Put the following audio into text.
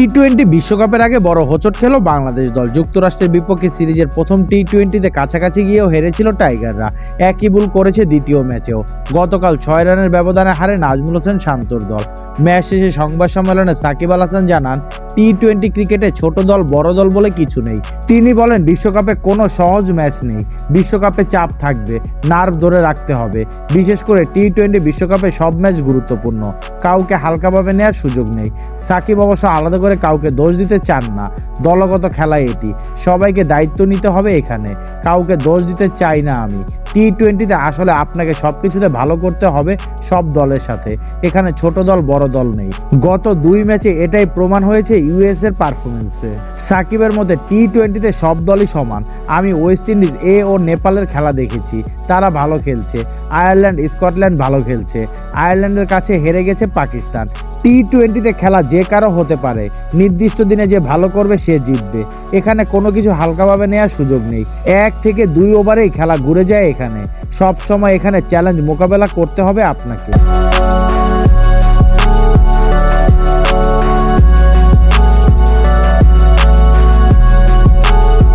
টি-20 বিশ্বকাপের আগে বড় হোঁচট খেল বাংলাদেশ দল। যুক্তরাষ্ট্রের বিপক্ষে সিরিজের প্রথম টি-20তে কাছাকাছি গিয়েও হেরেছিল টাইগাররা। একই ভুল করেছে দ্বিতীয় ম্যাচেও। গতকাল 6 রানের ব্যবধানে হারে নাজমুল হোসেন শান্তর দল। ম্যাচ শেষে সংবাদ সম্মেলনে সাকিব আল হাসান জানান, টি-20 ক্রিকেটে ছোট দল বড় দল বলে কিছু নেই। তিনি বলেন, বিশ্বকাপে কোনো সহজ ম্যাচ নেই। বিশ্বকাপে চাপ থাকবে, নার্ভ ধরে রাখতে হবে। বিশেষ করে টি-20 বিশ্বকাপে সব ম্যাচ গুরুত্বপূর্ণ, কাউকে হালকাভাবে নেওয়ার সুযোগ নেই। সাকিব অবশ্য আলাদা করে কাউকে দোষ দিতে চান না। দলগত খেলা এটি, সবাইকে দায়িত্ব নিতে হবে। এখানে কাউকে দোষ দিতে চাই না আমি। টি-20তে আসলে আপনাকে সবকিছুতে ভালো করতে হবে সব দলের সাথে। এখানে ছোট দল বড় দল নেই। গত 2 ম্যাচে এটাই প্রমাণ হয়েছে ইউএস এর পারফরমেন্সে। সাকিবের মধ্যে টি-20তে সব দলই সমান। আমি ওয়েস্ট ইন্ডিজ ও নেপালের খেলা দেখেছি, তারা ভালো খেলছে। আয়ারল্যান্ড স্কটল্যান্ড ভালো খেলছে। আয়ারল্যান্ডের কাছে হেরে গেছে পাকিস্তান। টি-20তে খেলা যে কারো হতে পারে। নির্দিষ্ট দিনে যে ভালো করবে সে জিতবে। এখানে কোনো কিছু হালকাভাবে নেওয়ার সুযোগ নেই। 1 থেকে 2 ওভারেই খেলা ঘুরে যায়। এখানে সব সময় এখানে চ্যালেঞ্জ মোকাবেলা করতে হবে আপনাকে।